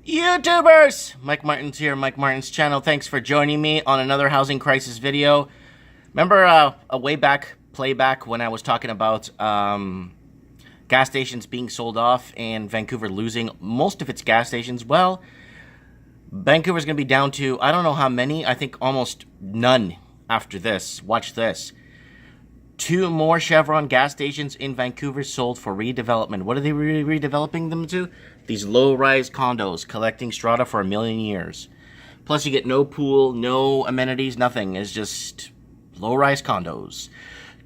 YouTubers! Mike Martin's here, Mike Martin's channel. Thanks for joining me on another housing crisis video. Remember a way back, playback, when I was talking about gas stations being sold off and Vancouver losing most of its gas stations? Well, Vancouver's going to be down to, I don't know how many, I think almost none after this. Watch this. 2 more Chevron gas stations in Vancouver sold for redevelopment. What are they redeveloping them to? These low-rise condos collecting strata for 1 million years. Plus you get no pool, no amenities, nothing. It's just low-rise condos.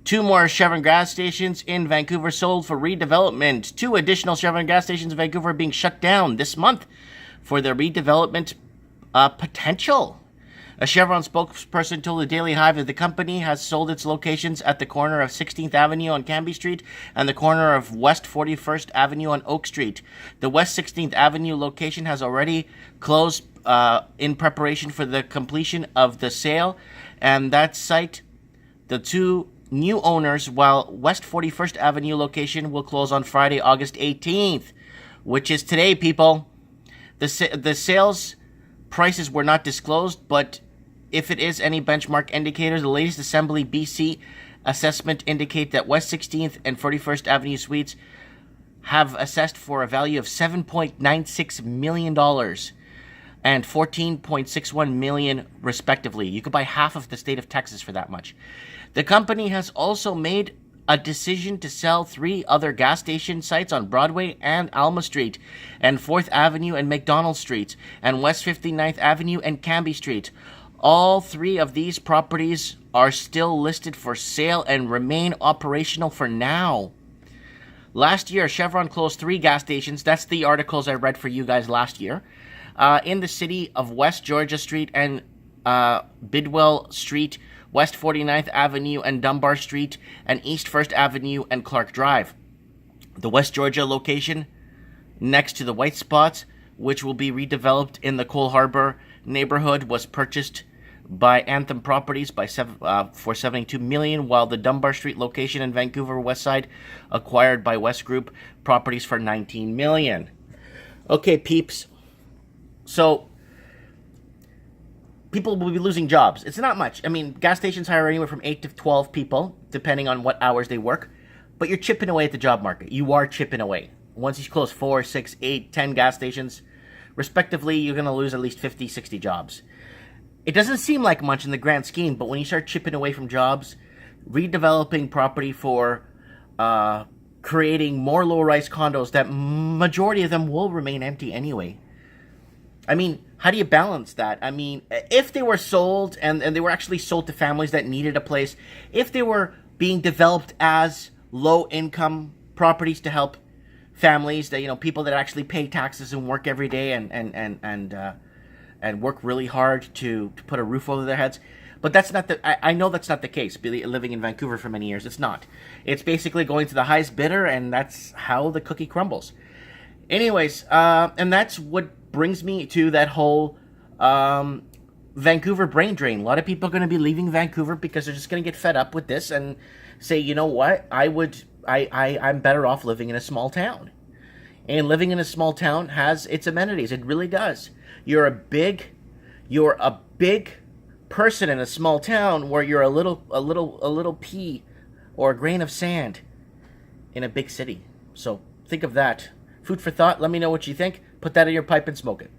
2 more Chevron gas stations in Vancouver sold for redevelopment. 2 additional Chevron gas stations in Vancouver are being shut down this month for their redevelopment potential. A Chevron spokesperson told the Daily Hive that the company has sold its locations at the corner of 16th Avenue on Cambie Street and the corner of West 41st Avenue on Oak Street. The West 16th Avenue location has already closed in preparation for the completion of the sale, and that site, the 2 new owners, while West 41st Avenue location will close on Friday, August 18th, which is today, people. The sales prices were not disclosed, but if it is any benchmark indicator, the latest Assembly BC assessment indicate that West 16th and 41st Avenue suites have assessed for a value of $7.96 million and $14.61 million respectively. You could buy half of the state of Texas for that much. The company has also made a decision to sell 3 other gas station sites on Broadway and Alma Street, and 4th Avenue and McDonald Streets, and West 59th Avenue and Cambie Street. All 3 of these properties are still listed for sale and remain operational for now. Last year, Chevron closed 3 gas stations. That's the articles I read for you guys last year. In the city of West Georgia Street and Bidwell Street, West 49th Avenue and Dunbar Street, and East 1st Avenue and Clark Drive. The West Georgia location, next to the White Spots, which will be redeveloped in the Cole Harbor neighborhood, was purchased by Anthem Properties for $72 million, while the Dunbar Street location in Vancouver West Side acquired by West Group Properties for $19 million. Okay, peeps. So people will be losing jobs. It's not much. I mean, gas stations hire anywhere from 8 to 12 people, depending on what hours they work. But you're chipping away at the job market. You are chipping away. Once you close 4, 6, 8, 10 gas stations, respectively, you're going to lose at least 50, 60 jobs. It doesn't seem like much in the grand scheme, but when you start chipping away from jobs, redeveloping property for creating more low-rise condos, that majority of them will remain empty anyway. I mean, how do you balance that? I mean, if they were sold and they were actually sold to families that needed a place, if they were being developed as low-income properties to help families, that, you know, people that actually pay taxes and work every day and work really hard to put a roof over their heads. But that's not I know that's not the case. Living in Vancouver for many years, it's not. It's basically going to the highest bidder, and that's how the cookie crumbles. Anyways, and that's what brings me to that whole Vancouver brain drain. A lot of people are going to be leaving Vancouver because they're just going to get fed up with this and say, you know what, I'm better off living in a small town. And living in a small town has its amenities. It really does. You're a big person in a small town, where you're a little pea or a grain of sand in a big city. So think of that. Food for thought. Let me know what you think. Put that in your pipe and smoke it.